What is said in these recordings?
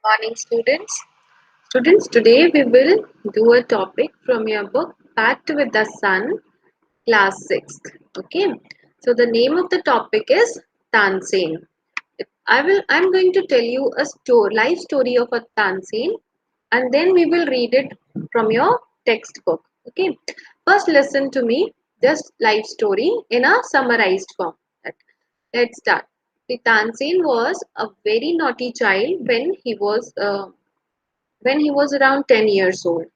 Morning, students. Students, today we will do a topic from your book Packed with the Sun, class 6th. Okay. So the name of the topic is Tansen. I'm going to tell you a life story of a Tansen, and then we will read it from your textbook. Okay. First listen to me, just life story in a summarized form. Let's start. The Tansen was a very naughty child when he was around 10 years old.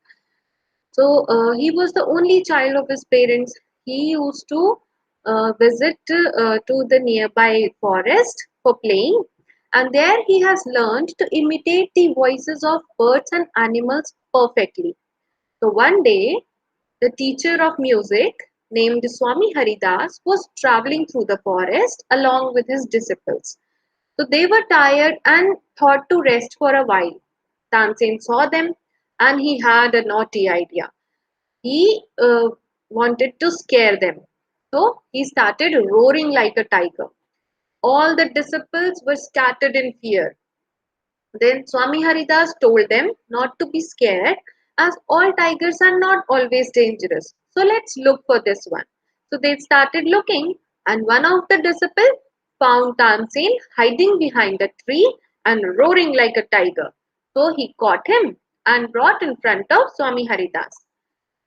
So he was the only child of his parents. He used to visit to the nearby forest for playing, and there he has learned to imitate the voices of birds and animals perfectly. So one day, the teacher of music named Swami Haridas was traveling through the forest along with his disciples. So they were tired and thought to rest for a while. Tansen saw them and he had a naughty idea. He wanted to scare them. So he started roaring like a tiger. All the disciples were scattered in fear. Then Swami Haridas told them not to be scared as all tigers are not always dangerous. So let's look for this one. So they started looking and one of the disciples found Tansen hiding behind a tree and roaring like a tiger. So he caught him and brought in front of Swami Haridas.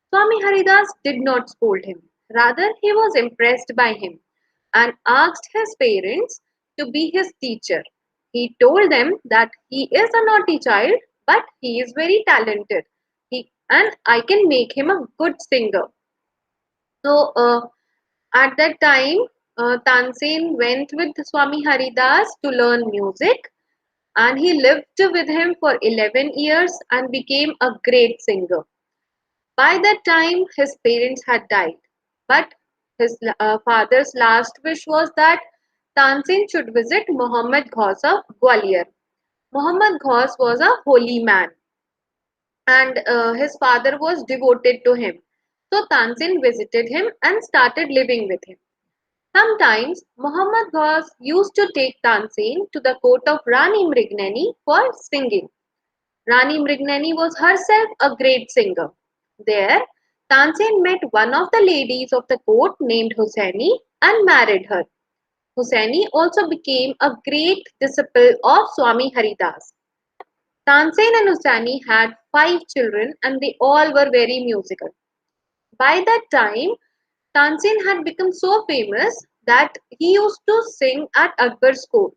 Swami Haridas did not scold him. Rather, he was impressed by him and asked his parents to be his teacher. He told them that he is a naughty child, but he is very talented. And I can make him a good singer. So at that time, Tansen went with Swami Haridas to learn music, and he lived with him for 11 years and became a great singer. By that time, his parents had died, but his father's last wish was that Tansen should visit Muhammad Ghaus of Gwalior. Muhammad Ghaus was a holy man, and his father was devoted to him. So Tansen visited him and started living with him. Sometimes Muhammad Ghaus used to take Tansen to the court of Rani Mrignani for singing. Rani Mrignani was herself a great singer. There, Tansen met one of the ladies of the court named Hussaini and married her. Hussaini also became a great disciple of Swami Haridas. Tansen and Hussaini had 5 children and they all were very musical. By that time, Tansen had become so famous that he used to sing at Akbar's court.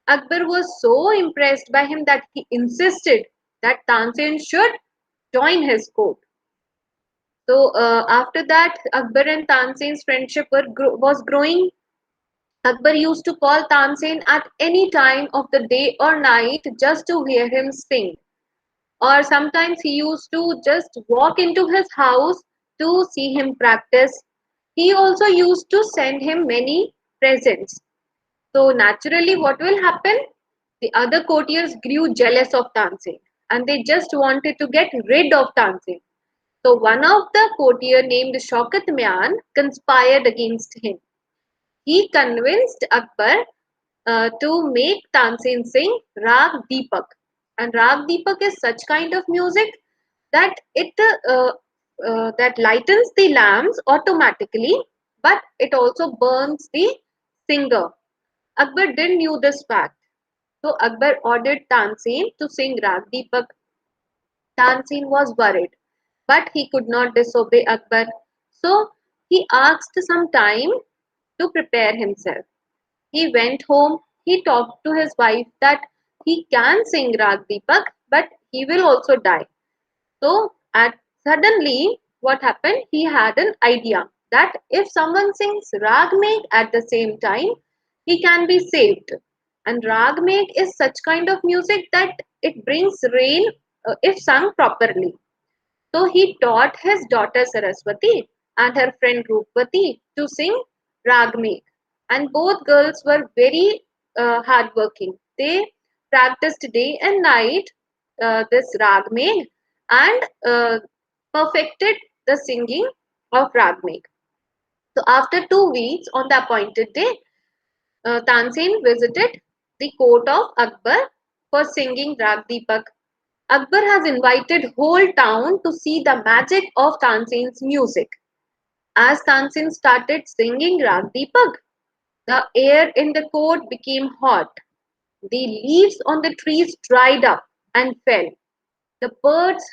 Akbar was so impressed by him that he insisted that Tansen should join his court. So after that, Akbar and Tansen's friendship was growing. Akbar used to call Tansen at any time of the day or night just to hear him sing. Or sometimes he used to just walk into his house to see him practice. He also used to send him many presents. So naturally, what will happen? The other courtiers grew jealous of Tansen and they just wanted to get rid of Tansen. So one of the courtier named Shaukat Mian conspired against him. He convinced Akbar to make Tansen sing Rag Deepak. And Rag Deepak is such kind of music that that lightens the lamps automatically, but it also burns the singer. Akbar didn't knew this fact. So Akbar ordered Tansen to sing Rag Deepak. Tansen was worried, but he could not disobey Akbar. So he asked some time to prepare himself. He went home. He talked to his wife that he can sing Rag Deepak, but he will also die. So at suddenly, what happened? He had an idea that if someone sings Rag Megh at the same time, he can be saved. And Rag Megh is such kind of music that it brings rain if sung properly. So he taught his daughter Saraswati and her friend Rupvati to sing Rag Megh. And both girls were very hardworking. They practiced day and night this Rag Megh and perfected the singing of Rag Megh. So after 2 weeks on the appointed day, Tansen visited the court of Akbar for singing Rag Deepak. Akbar has invited whole town to see the magic of Tansen's music. As Tansen started singing Rag Deepak, the air in the court became hot. The leaves on the trees dried up and fell. The birds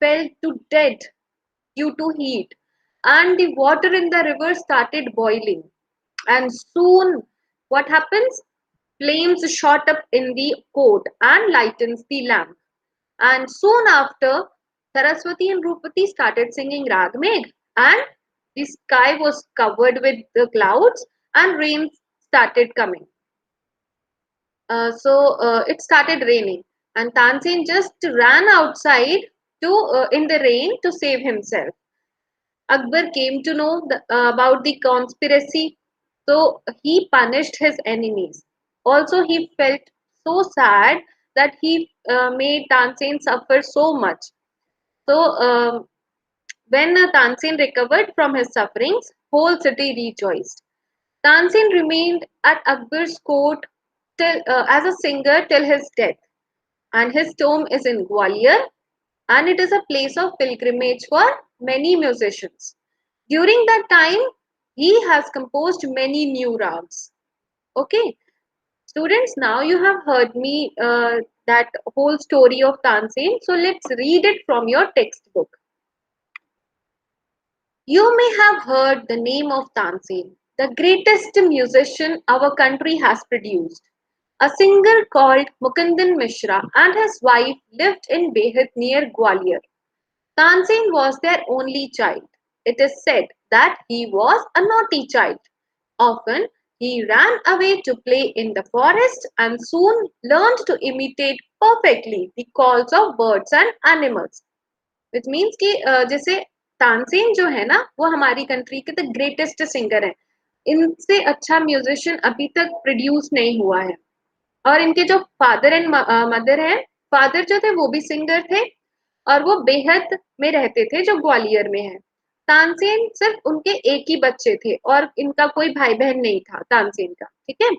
fell to dead due to heat, and the water in the river started boiling. And soon, what happens? Flames shot up in the court and lightens the lamp. And soon after, Saraswati and Rupati started singing Rag Megh, and the sky was covered with the clouds, and rain started coming. It started raining, and Tansen just ran outside to in the rain to save himself. Akbar came to know about the conspiracy, so he punished his enemies. Also, he felt so sad that he made Tansen suffer so much. So, when Tansen recovered from his sufferings, whole city rejoiced. Tansen remained at Akbar's court as a singer till his death, and his tomb is in Gwalior, and it is a place of pilgrimage for many musicians. During that time, he has composed many new rags. Okay, students, now you have heard me that whole story of Tansen. So let's read it from your textbook. You may have heard the name of Tansen, the greatest musician our country has produced. A singer called Mukundan Mishra and his wife lived in Behad near Gwalior. Tansen was their only child. It is said that he was a naughty child. Often he ran away to play in the forest and soon learned to imitate perfectly the calls of birds and animals. Which means कि जैसे तानसेन जो है ना वो हमारी country के the greatest singer है. इनसे अच्छा म्यूजिशियन अभी तक प्रोड्यूस नहीं हुआ है. और इनके जो फादर एंड मदर हैं, फादर जो थे वो भी सिंगर थे और वो बेहद में रहते थे जो ग्वालियर में है. तानसेन सिर्फ उनके एक ही बच्चे थे और इनका कोई भाई बहन नहीं था तानसेन का. ठीक है.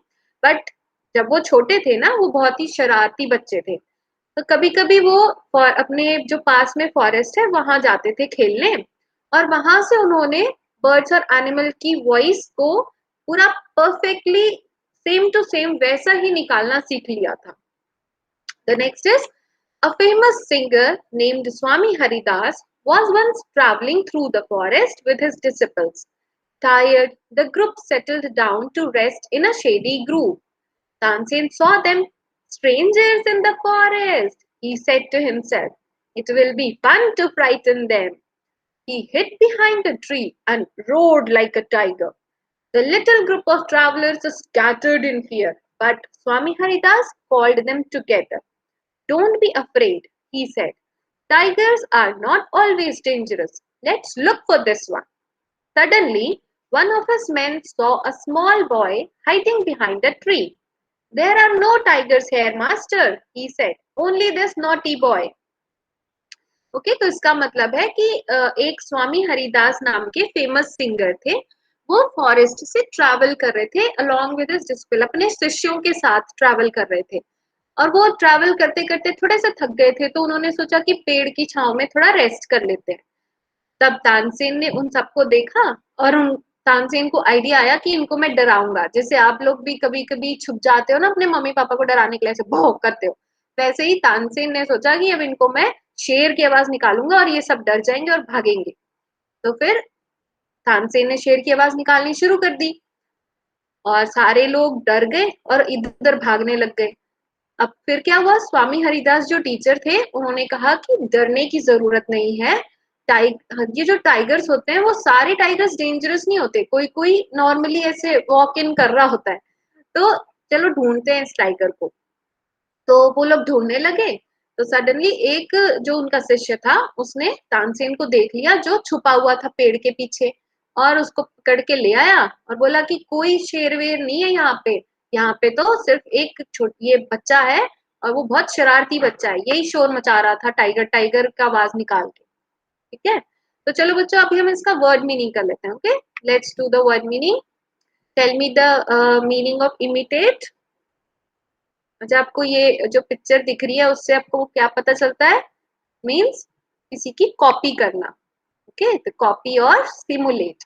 बट जब वो छोटे थे ना वो बहुत ही शरारती बच्चे थे. तो कभी कभी वो अपने जो पास में फॉरेस्ट है वहां जाते थे खेलने और वहां से उन्होंने बर्ड्स और एनिमल की वॉइस को पूरा परफेक्टली सेम टू सेम वैसा ही निकालना सीख लिया था. The next is a famous singer named Swami Haridas was once traveling through the forest with his disciples. Tired, the group settled down to rest in a shady grove. Tansen saw them. Strangers in the forest, he said to himself. It will be fun to frighten them. He hid behind a tree and roared like a tiger. The little group of travelers scattered in fear, but Swami Haridas called them together. Don't be afraid, he said. Tigers are not always dangerous. Let's look for this one. Suddenly, one of his men saw a small boy hiding behind a tree. There are no tigers here, master, he said. Only this naughty boy. Okay तो इसका मतलब है कि एक स्वामी हरिदास नाम के famous singer थे. वो फॉरेस्ट से ट्रैवल कर रहे थे अलोंग विद हिज डिसिपल. अपने शिष्यों के साथ ट्रैवल कर रहे थे और वो ट्रैवल करते करते थोड़े से थक गए थे तो उन्होंने सोचा कि पेड़ की छांव में थोड़ा रेस्ट कर लेते हैं. तब तानसेन ने उन सबको देखा और उन तानसेन को आइडिया आया कि इनको मैं डराऊंगा. जैसे आप लोग भी कभी कभी छुप जाते हो ना अपने मम्मी पापा को डराने के लिए ऐसे भौंक करते हो, वैसे ही तानसेन ने सोचा कि अब इनको मैं शेर की आवाज निकालूंगा और ये सब डर जाएंगे और भागेंगे. तो फिर तानसेन ने शेर की आवाज निकालनी शुरू कर दी और सारे लोग डर गए और इधर उधर भागने लग गए. अब फिर क्या हुआ, स्वामी हरिदास जो टीचर थे उन्होंने कहा कि डरने की जरूरत नहीं है. ये जो टाइगर्स होते हैं वो सारे टाइगर्स डेंजरस नहीं होते, कोई कोई नॉर्मली ऐसे वॉक इन कर रहा होता है. तो चलो ढूंढते हैं इस टाइगर को. तो वो लोग ढूंढने लगे तो सडनली एक जो उनका शिष्य था उसने तानसेन को देख लिया जो छुपा हुआ था पेड़ के पीछे और उसको पकड़ के ले आया और बोला कि कोई शेर वेर नहीं है यहाँ पे. यहाँ पे तो सिर्फ एक ये बच्चा है और वो बहुत शरारती बच्चा है, यही शोर मचा रहा था टाइगर टाइगर का आवाज निकाल के. ठीक है. तो चलो बच्चों अभी हम इसका वर्ड मीनिंग कर लेते हैं. Okay, let's do the word meaning. Tell me the meaning of imitate. अच्छा, आपको ये जो पिक्चर दिख रही है उससे आपको क्या पता चलता है? मीन्स किसी की कॉपी करना। ओके, तो कॉपी और simulate.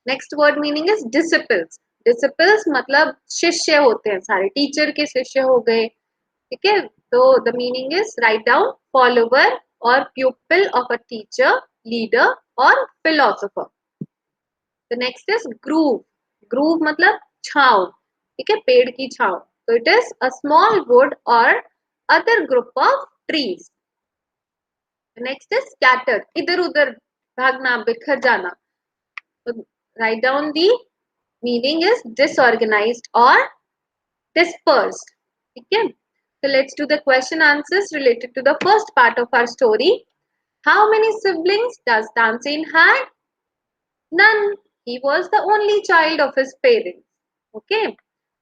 Next word meaning is disciples. Disciples मतलब शिष्य होते हैं, सारे टीचर के शिष्य हो गए। ठीक है, तो the meaning is write down follower और pupil of a teacher, leader और philosopher. The next is grove. Grove मतलब छाव। ठीक है, पेड़ की छाव। तो it is a small wood और other group of trees. Next is scattered, इधर उधर भागना, बिखर जाना। तो write down the meaning is disorganized or dispersed. ठीक है, so let's do the question answers related to the first part of our story. How many siblings does Tansen had? None. He was the only child of his parents. Okay.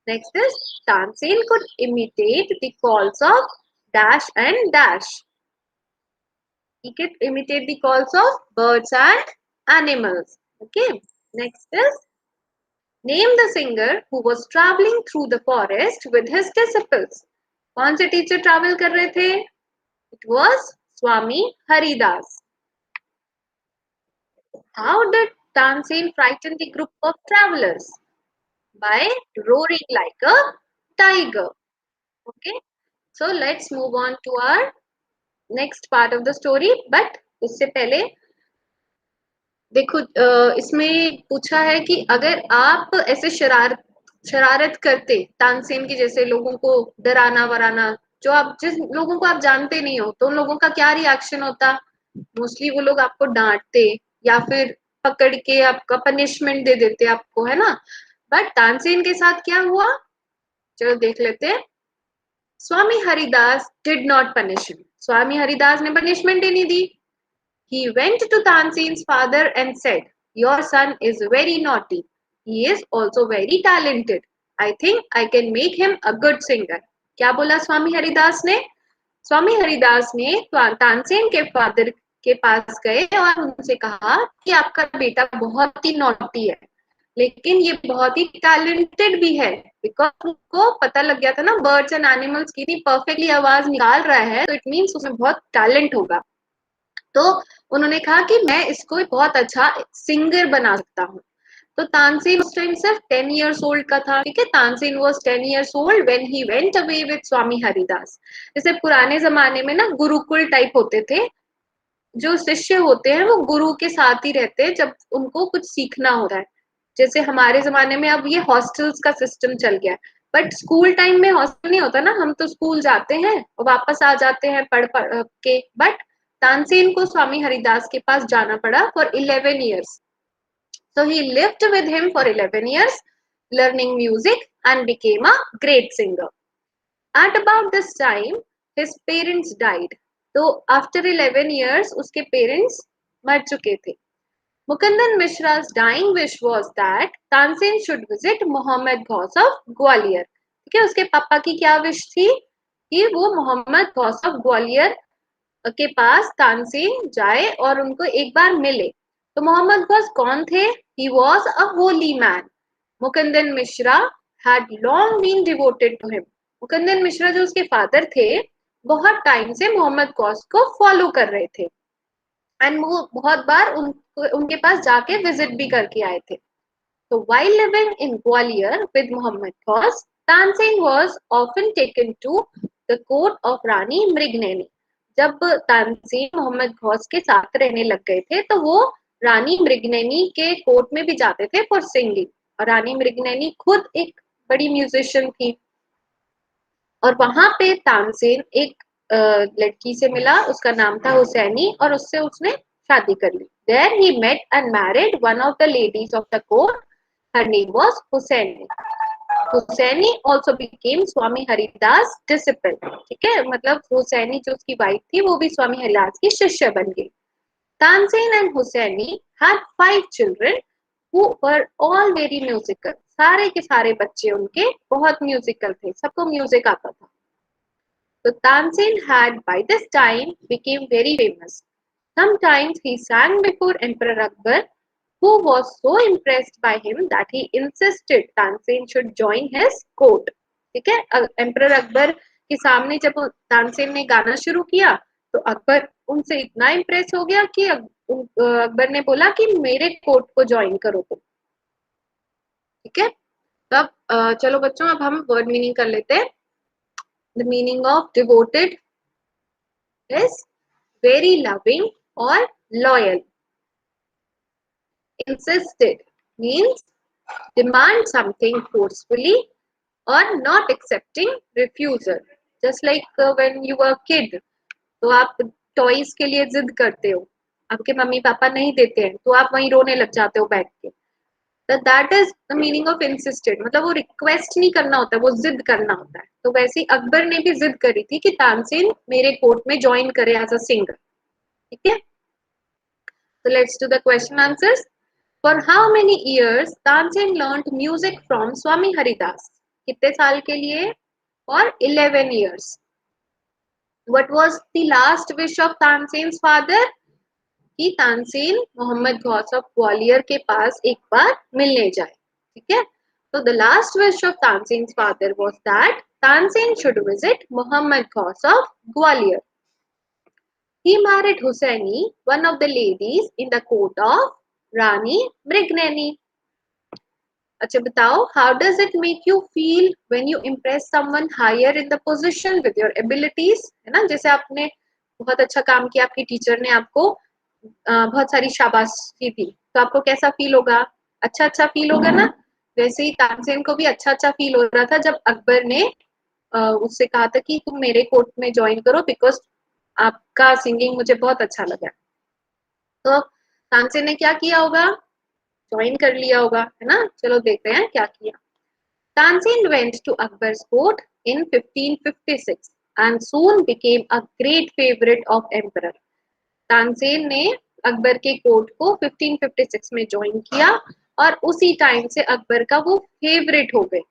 Next is Tansen could imitate the calls of dash and dash. He could imitate the calls of birds and animals. Okay. Next is name the singer who was traveling through the forest with his disciples. कौन से teacher travel कर रहे थे? It was Swami Haridas. How did Tansen frighten the group of travelers? By roaring like a tiger. Okay, so let's move on to our next part of the story. But उससे पहले देखो, इसमें पूछा है कि अगर आप ऐसे शरारत करते तानसेन के जैसे, लोगों को डराना वराना, जो आप जिस लोगों को आप जानते नहीं हो, तो उन लोगों का क्या रिएक्शन होता? मोस्टली वो लोग आपको डांटते या फिर पकड़ के आपका पनिशमेंट दे देते आपको, है ना? बट तानसेन के साथ क्या हुआ, चलो देख लेते हैं। Swami Haridas did not punish him. Swami Haridas ने पनिशमेंट ही नहीं दी। He went to Tansin's father and said, your son is very naughty. He is also very talented. I think I can make him a good singer. क्या बोला स्वामी हरिदास ने? स्वामी हरिदास ने तानसेन के father के पास गए और उनसे कहा कि आपका बेटा बहुत ही नॉटी है, लेकिन ये बहुत ही टैलेंटेड भी है। बिकॉज उनको पता लग गया था ना, बर्ड्स एंड एनिमल्स की परफेक्टली आवाज निकाल रहा है, तो इट मीन्स उसमें बहुत टैलेंट होगा। तो उन्होंने कहा कि मैं इसको बहुत अच्छा सिंगर बना सकता हूँ। तो तानसेन उस टाइम सिर्फ 10 years old का था। ठीक है, Tansen was 10 years old when he went away with Swami Haridas. जैसे पुराने जमाने में ना गुरुकुल टाइप होते थे, जो शिष्य होते हैं वो गुरु के साथ ही रहते हैं जब उनको कुछ सीखना होता है। जैसे हमारे जमाने में अब ये हॉस्टल्स का सिस्टम चल गया है, बट स्कूल टाइम में हॉस्टल नहीं होता ना, हम तो स्कूल जाते हैं और वापस आ जाते हैं पढ़ के। बट तानसेन को स्वामी हरिदास के पास जाना पड़ा for 11 years. So he lived with him for 11 years, learning music and became a great singer. At about this time, his parents died. तो after 11 years, उसके parents मर चुके थे. Mukundan Mishra's dying wish was that Tansen should visit Mohammed Ghaus of Gwalior. ठीक है, उसके पापा की क्या विश थी कि वो मोहम्मद गौस ऑफ ग्वालियर के पास तानसेन जाए और उनको एक बार मिले। तो मोहम्मद गौस कौन थे? He was a holy man. Mukandan Mishra had long been devoted to him. Mukandan Mishra जो उसके फादर थे, बहुत टाइम से मोहम्मद गौस को फॉलो कर रहे थे, एंड वो बहुत बार उनके पास जाके विजिट भी करके आए थे। So while living in Gwalior with Muhammad Ghaus, Tansen was often taken to the court of Rani Mrignani. जब तानसेन मोहम्मद गौस के साथ रहने लग गए थे, तो वो रानी मृगनैनी के कोर्ट में भी जाते थे फॉर सिंगिंग। और रानी मृगनैनी खुद एक बड़ी म्यूजिशियन थी, और वहां पे तानसेन एक लड़की से मिला, उसका नाम था हुसैनी, और उससे उसने शादी कर ली। There he met and married one of the ladies of the court. Her name was Husaini. Husaini also became Swami Haridas disciple। ठीक है, मतलब हुसैनी जो उसकी वाइफ थी वो भी स्वामी हरिदास की शिष्य बन गई। Tansen and Husaini had 5 children who were all very musical। सारे के सारे बच्चे उनके बहुत म्यूजिकल थे, सबको म्यूजिक आता था। So Tansen had by this time became very famous. Sometimes he sang before Emperor Akbar, who was so impressed by him that he insisted Tansen should join his court. ठीक है। Emperor Akbar के सामने जब तानसेन ने गाना शुरू किया तो अकबर उनसे इतना इम्प्रेस हो गया कि अकबर ने बोला कि मेरे कोर्ट को ज्वाइन करो तुम। ठीक है। तब चलो बच्चों, अब हम वर्ड मीनिंग कर लेते हैं। The meaning of devoted is very loving और loyal. Insisted means demand something forcefully or not accepting refusal. Just like when you were a kid, तो आप टॉयज के लिए जिद करते हो, आपके मम्मी पापा नहीं देते हैं तो आप वहीं रोने लग जाते हो बैठ के। तो that is the meaning of insisted, मतलब वो रिक्वेस्ट नहीं करना होता है, वो जिद करना होता है। तो वैसे ही अकबर ने भी जिद करी थी कि तानसेन मेरे कोर्ट में ज्वाइन करे एज अ सिंगर। ठीक है। तो let's do the question answers. For how many years Tansen learned music from Swami Haridas? कितने साल के लिए? For 11 years. What was the last wish of Tansen's father? कि तानसेन मोहम्मद गौस ऑफ ग्वालियर के पास एक बार मिलने जाए। ठीक है। So the last wish of Tansen's father was that Tansen should visit Muhammad Ghaus of Gwalior. He married Hussaini, one of the ladies in the court of Rani Mrignani. अच्छा बताओ, how does it make you feel when you impress someone higher in the position with your abilities, है ना। जैसे आपने बहुत अच्छा काम किया, आपकी टीचर ने आपको बहुत सारी शाबाशी दी, तो आपको कैसा फील होगा? अच्छा अच्छा फील होगा ना। वैसे ही तानसेन को भी अच्छा अच्छा फील हो रहा था जब अकबर ने उससे कहा था कि तुम मेरे कोर्ट में ज्वाइन करो बिकॉज आपका सिंगिंग मुझे बहुत अच्छा लगा। तो तानसेन ने क्या किया होगा? ज्वाइन कर लिया होगा, है ना। चलो देखते हैं क्या किया। Tanzin went to Akbar's court in 1556 and soon became a great favorite of emperor. Tansen ने अकबर के कोर्ट को 1556 में ज्वाइन किया और उसी टाइम से अकबर का वो फेवरेट हो गए।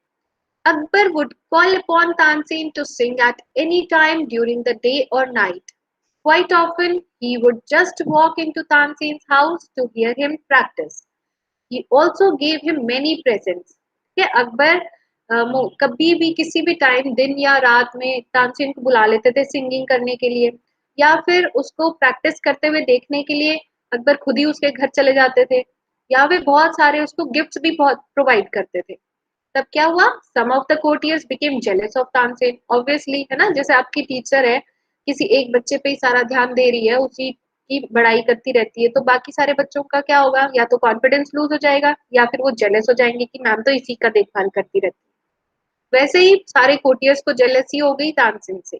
Akbar would call upon Tanzin to sing at any time during the day or night. Quite often, he would just walk into Tanzin's house to hear him practice. He also gave him many presents. कि अकबर कभी भी किसी भी time दिन या रात में तानसेन को बुला लेते थे सिंगिंग करने के लिए, या फिर उसको प्रैक्टिस करते हुए देखने के लिए अकबर खुद ही उसके घर चले जाते थे, या फिर बहुत सारे उसको गिफ्ट्स भी बहुत प्रोवाइड करते थे। तब क्या हुआ? Some of the courtiers became jealous of Tansen, obviously, है ना। जैसे आपकी टीचर है, किसी एक बच्चे पे ही सारा ध्यान दे रही है, उसी की बड़ाई करती रहती है, तो बाकी सारे बच्चों का क्या होगा? या तो कॉन्फिडेंस लूज हो जाएगा या फिर वो जेलस हो जाएंगे कि मैम तो इसी का देखभाल करती रहती है। वैसे ही सारे कोर्टियर्स को जेलसी हो गई तानसेन से।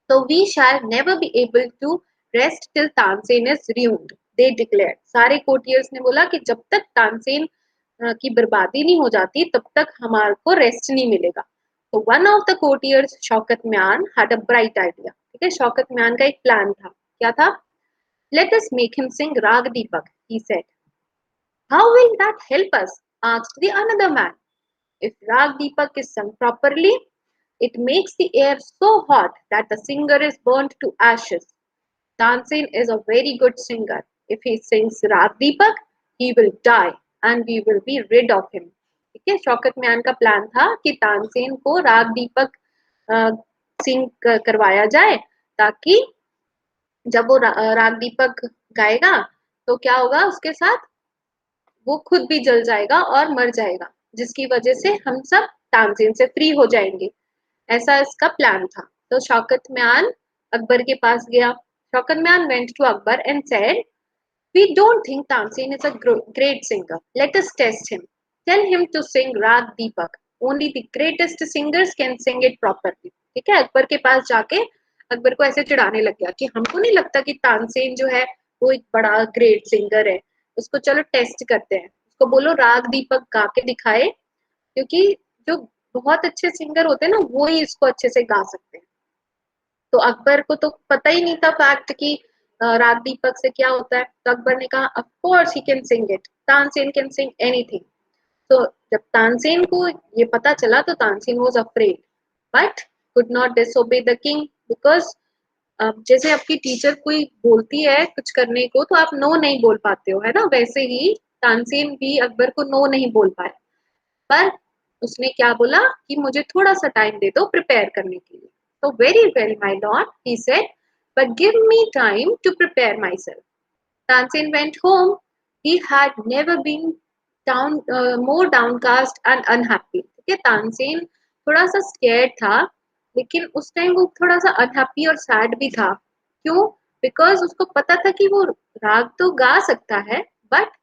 तो we shall never be able to rest till Tansen is ruined, they declare. सारे कोर्टियर्स ने बोला कि जब तक तानसेन की बर्बादी नहीं हो जाती तब तक हमारे को रेस्ट नहीं मिलेगा। तो one of the courtiers Shaukat म्यान हैड अ ब्राइट आइडिया। ठीक है, शौकत म्यान का एक प्लान था। क्या था? Let us make him sing raga Deepak, he said. How will that help us? Asked the another man. If Rag Deepak is sung properly, it makes the air so hot that the singer is burnt to ashes. Tansen is a very good singer. If he sings Rag Deepak, he will die and we will be rid of him. ठीक है, शौकत म्यान का plan था कि तानसेन को राग दीपक सिंग करवाया जाए, ताकि जब वो राग दीपक गाएगा तो क्या होगा उसके साथ? वो खुद भी जल जाएगा और मर जाएगा, जिसकी वजह से हम सब तानसेन से फ्री हो जाएंगे। ऐसा इसका प्लान था। तो शौकत म्यान अकबर के पास गया। Shaukat Mian went to Akbar and said, we don't think Tansen is a great singer. Let us test him. Tell him to sing Rag Deepak. Only the greatest singers can sing it properly. ठीक है, अकबर के पास जाके अकबर को ऐसे चिढ़ाने लग गया कि हमको नहीं लगता कि तानसेन जो है वो एक बड़ा ग्रेट सिंगर है। उसको चलो टेस्ट करते हैं, उसको बोलो राग दीपक गा के दिखाए, क्योंकि जो बहुत अच्छे सिंगर होते हैं ना वो ही इसको अच्छे से गा सकते हैं। तो अकबर को तो पता ही नहीं था फैक्ट कि राग दीपक से क्या होता है। तो अकबर ने कहा of course he can sing it, Tansen can sing anything. तो जब तानसेन को ये पता चला तो Tansen was afraid but could not disobey the king, because जैसे आपकी टीचर कोई बोलती है कुछ करने को तो आप नो नहीं बोल पाते हो, है ना। वैसे ही तानसेन भी अकबर को नो नहीं बोल पाया। पर उसने क्या बोला कि मुझे थोड़ा सा टाइम दे दो प्रिपेयर करने के लिए. तो very well my lord, he said, but give me time to prepare myself. Tansin went home. He had never been more downcast and unhappy. ठीक है, तानसेन थोड़ा सा स्कैर्ड था, लेकिन उस टाइम वो थोड़ा सा अनहैप्पी और सैड भी था. क्यों? बिकॉज उसको पता था कि वो राग तो गा सकता है, बट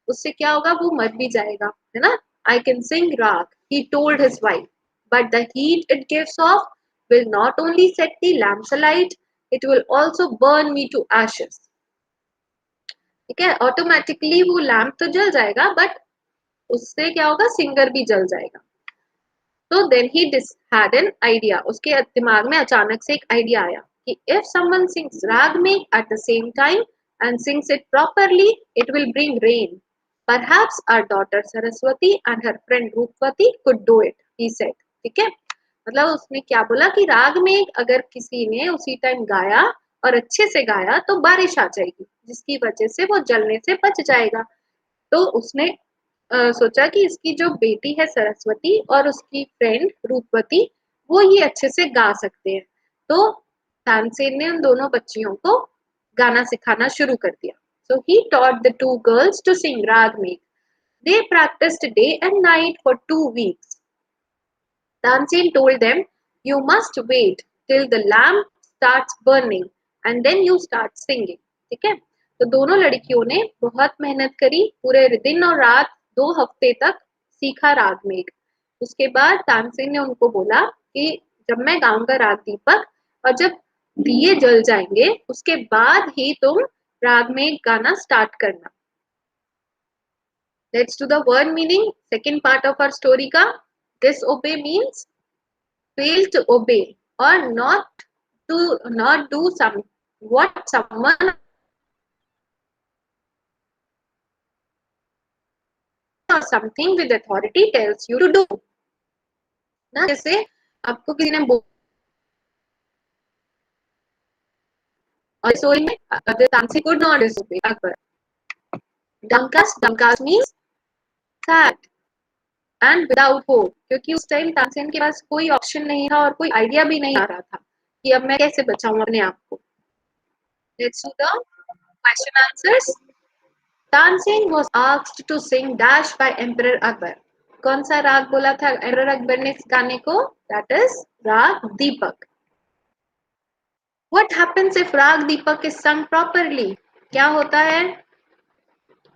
उससे क्या होगा, वो मर भी जाएगा, है ना. आई कैन सिंग राग, he told his wife, but the heat it gives off will not only set the lamps alight, it will also burn me to ashes. ठीक है, ऑटोमेटिकली वो लैम्प तो जल जाएगा, बट उससे क्या होगा, सिंगर भी जल जाएगा. तो then he had an idea, उसके दिमाग में अचानक से एक आइडिया आया कि इफ समवन सिंग्स राग में at the same time and sings it properly, it will bring rain. Perhaps our daughter Saraswati and her friend Roopvati could do it, he said. ठीक है, मतलब उसने क्या बोला कि राग में अगर किसी ने उसी टाइम गाया और अच्छे से गाया तो बारिश आ जाएगी, जिसकी वजह से वो जलने से बच जाएगा. तो उसने सोचा कि इसकी जो बेटी है सरस्वती और उसकी फ्रेंड रूपवती, वो ये अच्छे से गा सकते हैं. तो तानसेन ने उन दोनों बच्चियों को गाना सिखाना शुरू कर दिया. So he taught the two girls to sing raga Megh. They practised day and night for 2 weeks. Tansin told them, "You must wait till the lamp starts burning and then you start singing." ठीक है, तो दोनों लड़कियों ने बहुत मेहनत करी, पूरे दिन और रात 2 हफ्ते तक सीखा राग मेघ. उसके बाद तानसेन ने उनको बोला कि जब मैं गाऊंगा राग दीपक और जब दिए जल जाएंगे, उसके बाद ही तुम राग मेघ गाना स्टार्ट करना. Let's do the word meaning. Second part of our story का. disobey means fail to obey or not do some what someone or something with authority tells you to do. ना, जैसे आपको किसी ने और सोई में the Tansi could not disobey Akbar. Downcast means sad and without hope, क्योंकि उस टाइम तानसेन के पास कोई ऑप्शन नहीं था और कोई आइडिया भी नहीं आ रहा था कि अब मैं कैसे बचाऊं अपने आप को. Let's do the question answers. Tansen was asked to sing Dash by Emperor Akbar. कौन सा राग बोला था एम्परर अकबर ने इस गाने को? दैट इज राग दीपक. What happens if राग दीपक is sung properly? क्या होता है?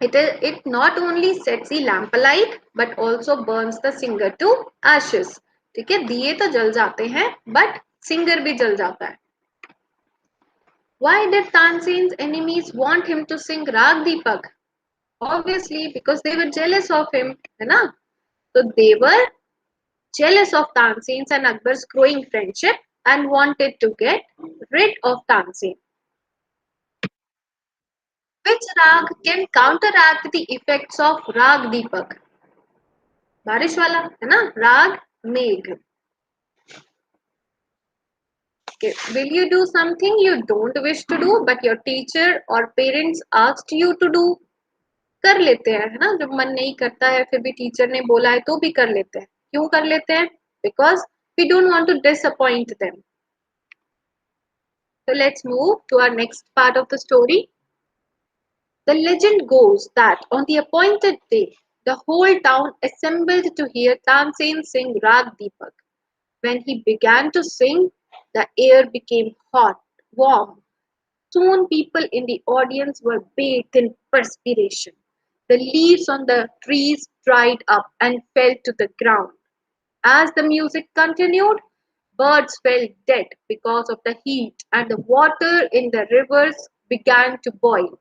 It not only sets the lamp alight but also burns the singer to ashes. ठीक है, दिए तो जल जाते हैं बट सिंगर भी जल जाता है. Why did Tansen's enemies want him to sing राग दीपक? Obviously because they were jealous of him, है ना. So they were jealous of Tansen's and Akbar's growing friendship and wanted to get rid of Tansen. Which rag can counteract the effects of Rag Deepak? बारिश वाला, है ना, राग मेघ. Okay. Will you do something you don't wish to do but your teacher or parents asked you to do? कर लेते हैं, है ना, जब मन नहीं करता है फिर भी टीचर ने बोला है तो भी कर लेते हैं. क्यों कर लेते हैं? Because we don't want to disappoint them. So let's move to our next part of the story. The legend goes that on the appointed day, the whole town assembled to hear Tansen sing Rag Deepak. When he began to sing, the air became hot, warm. Soon people in the audience were bathed in perspiration. The leaves on the trees dried up and fell to the ground. As the music continued, birds fell dead because of the heat and the water in the rivers began to boil.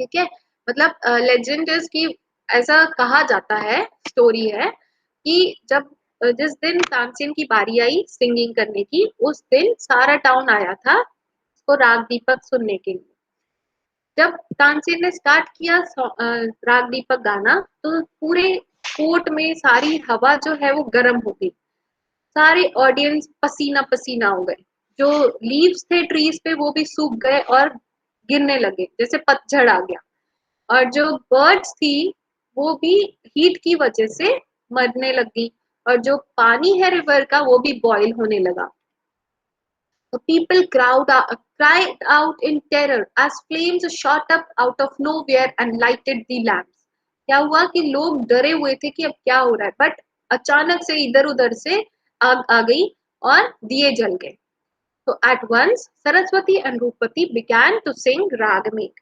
ठीक है, मतलब legend is कि ऐसा कहा जाता है, story है कि जब जिस दिन तानसेन की बारी आई सिंगिंग करने की, उस दिन सारा टाउन आया था उसको राग दीपक सुनने के लिए. जब तानसेन ने स्टार्ट किया राग दीपक गाना, तो पूरे कोर्ट में सारी हवा जो है वो गर्म हो गई. सारे ऑडियंस पसीना पसीना हो गए. जो लीव्स थे ट्रीज पे वो भी सूख गए और गिरने लगे, जैसे पतझड़ आ गया. और जो बर्ड्स थी वो भी हीट की वजह से मरने लगी और जो पानी है रिवर का वो भी बॉईल होने लगा। The people cried out in terror as flames shot up out of nowhere and lighted the lamps. क्या हुआ कि लोग डरे हुए थे कि अब क्या हो रहा है, बट अचानक से इधर उधर से आग आ गई और दिए जल गए। So at once Saraswati and Rupati began to sing Ragmekh.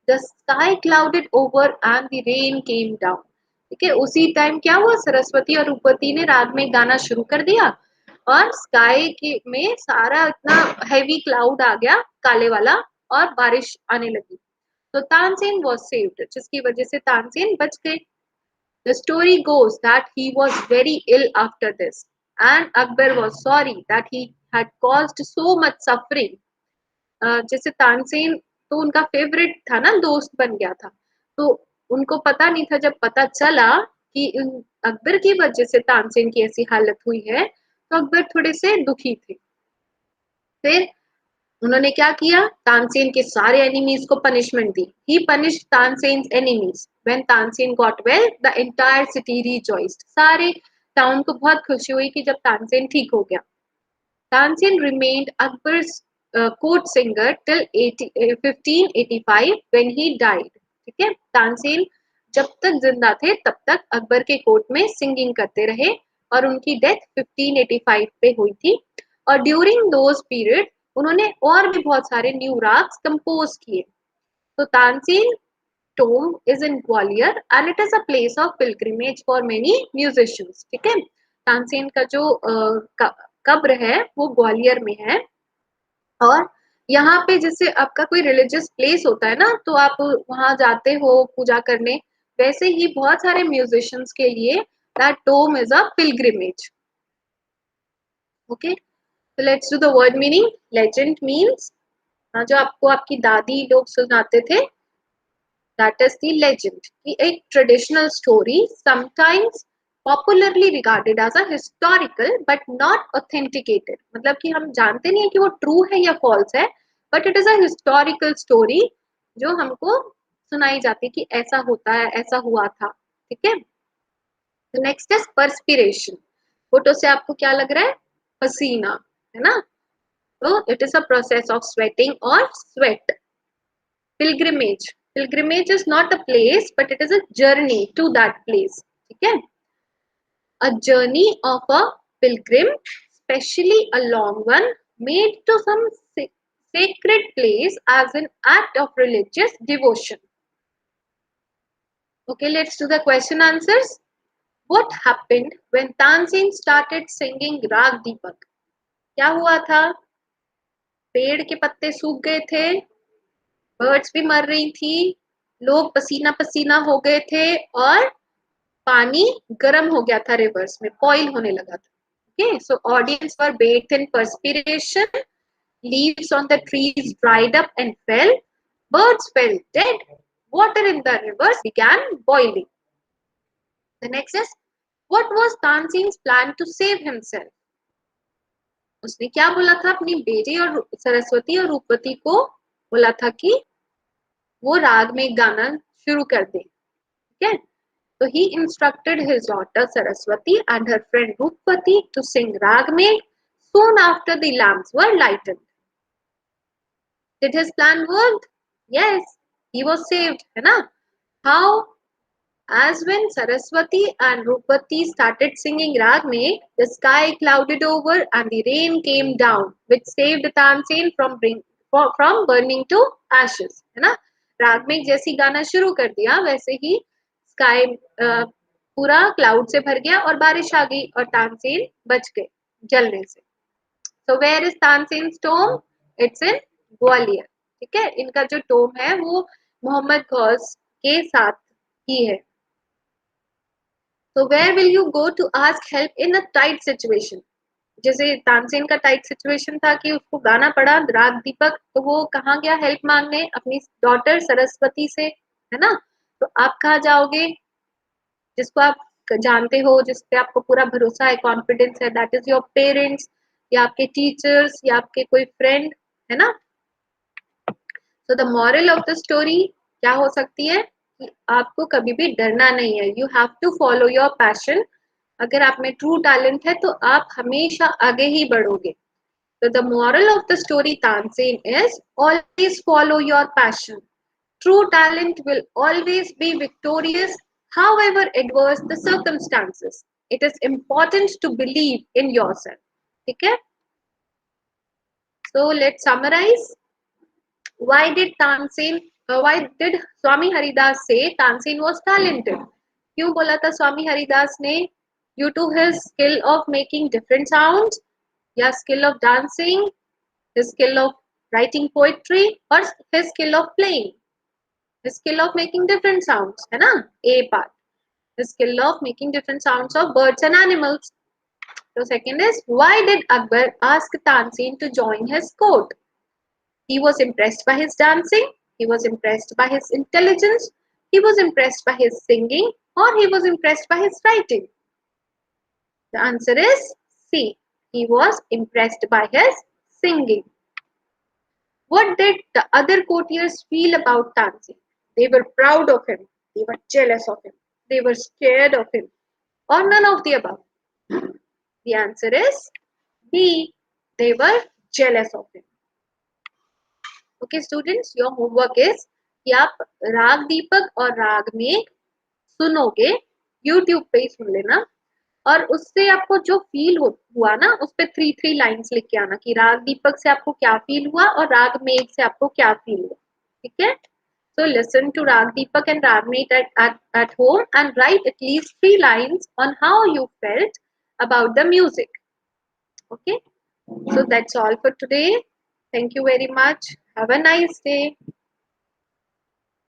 The sky clouded over and the rain came down. ठीक है, उसी टाइम क्या हुआ, सरस्वती और रूपति ने राग में गाना शुरू कर दिया और स्काई के में सारा इतना हैवी क्लाउड आ गया काले वाला और बारिश आने लगी। तो तानसेन वॉज सेव्ड, जिसकी वजह से तानसेन बच गए। The story goes that he was very ill after this, and Akbar was sorry that he had caused so much suffering. जैसे तानसेन तो उनका फेवरेट था ना, दोस्त बन गया था, तो उनको पता नहीं था, जब पता चला कि अकबर की वजह से तानसेन की ऐसी हालत हुई है तो अकबर थोड़े से दुखी थे। फिर उन्होंने क्या किया, तानसेन के सारे एनिमीज को punishment the. He punished Tansen's enemies. When Tansen got well the entire city rejoiced. सारे टाउन को बहुत खुशी हुई कि जब तानसेन ठीक हो गया। Tansen remained Akbar's court singer till 1585 when he died. ठीक है, तानसेन जब तक जिंदा थे तब तक अकबर के कोर्ट में सिंगिंग करते रहे और उनकी डेथ 1585 पे हुई थी। और ड्यूरिंग दोज पीरियड उन्होंने और भी बहुत सारे न्यू राग्स कंपोज किए। तो Tansen tomb is in Gwalior and it is a place of pilgrimage for many musicians। ठीक है, तानसेन का जो कब्र है वो ग्वालियर में है और यहाँ पे जैसे आपका कोई रिलीजियस प्लेस होता है ना तो आप वहां जाते हो पूजा करने, वैसे ही बहुत सारे म्यूजिशियंस के लिए that tomb is a pilgrimage. Okay, so let's do the word meaning। legend means जो आपको आपकी दादी लोग सुनाते थे, that is the legend। कि एक traditional story sometimes popularly regarded as a historical but not authenticated। मतलब कि हम जानते नहीं है कि वो ट्रू है या फॉल्स है, but it is a historical story जो हमको सुनाई जाती है कि ऐसा होता है, ऐसा हुआ था। ठीक है, नेक्स्ट इज परस्पिरेशन। फोटो से आपको क्या लग रहा है, पसीना, है ना। तो it is a process of sweating और sweat. pilgrimage pilgrimage is not a place but it is a journey to that place। ठीक है, a journey of a pilgrim, especially a long one, made to some sacred place as an act of religious devotion। Okay, let's do the question answers। What happened when Tansin started singing Rag Deepak? क्या हुआ था, पेड़ के पत्ते सूख गए थे, birds भी मर रही थी, लोग पसीना पसीना हो गए थे और पानी गर्म हो गया था, रिवर्स में बॉइल होने लगा था। Okay, so audience were bathed in perspiration, leaves on the trees dried up and fell, birds fell dead, water in the rivers began boiling। The next is, what was Tansin's plan to save himself? उसने क्या बोला था अपनी बेटी और सरस्वती और रूपवती को, बोला था कि वो राग में गाना शुरू कर दे। ठीक है, so he instructed his daughter Saraswati and her friend Rupati to sing Ragmekh soon after the lamps were lighted। Did his plan work? Yes, he was saved, है ना। How? As when Saraswati and Rupati started singing Ragmekh, the sky clouded over and the rain came down, which saved Tansen from burning to ashes। है ना, रागमेघ जैसी गाना शुरू कर दिया वैसे ही स्काई पूरा क्लाउड से भर गया और बारिश आ गई और तानसेन बच गए जलने से। So where is Tansen's tomb? It's in Gwalior. ठीक है, इनका जो टोम है वो मोहम्मद गौस के साथ ही है। So where will you go to ask help in a tight situation? जैसे तानसेन का टाइट सिचुएशन था कि उसको गाना पड़ा राग दीपक, तो वो कहाँ गया हेल्प मांगने, अपनी डॉटर सरस्वती से, है ना। तो आप कहाँ जाओगे, जिसको आप जानते हो, जिस पे आपको पूरा भरोसा है, कॉन्फिडेंस है, दैट इज योर पेरेंट्स या आपके टीचर्स या आपके कोई फ्रेंड, है ना। So the moral of the story क्या हो सकती है कि आपको कभी भी डरना नहीं है। You have to follow your passion अगर आप में ट्रू टैलेंट है तो आप हमेशा आगे ही बढ़ोगे. So the moral of the story Tansin is always follow your passion. True talent will always be victorious, however adverse the circumstances. It is important to believe in yourself. Okay? So let's summarize. Why did Swami Haridas say Tansin was talented? क्यों बोला था स्वामी हरिदास ने? Due to his skill of making different sounds, या skill of dancing, his skill of writing poetry, or his skill of playing, his skill of making different sounds, है ना? A part. The skill of making different sounds of birds and animals. So second is, why did Akbar ask Tansin to join his court? He was impressed by his dancing, he was impressed by his intelligence, he was impressed by his singing, or he was impressed by his writing. The answer is C. He was impressed by his singing. What did the other courtiers feel about Tansin? They were proud of him, they were jealous of him, they were scared of him, or none of the above. The answer is B. They were jealous of him. Okay, students, your homework is कि आप राग दीपक और राग में सुनोगे, YouTube पे ही सुन लेना, और उससे आपको जो फील हुआ ना उस पे 3 लाइन्स लिख के आना कि राग दीपक से आपको क्या फील हुआ और राग मेघ से आपको क्या फील हुआ. ठीक है? So listen to Rag Deepak and Rag Meet at home and write at least 3 lines on how you felt about the music. Okay? So that's all for today. Thank you very much. Have a nice day.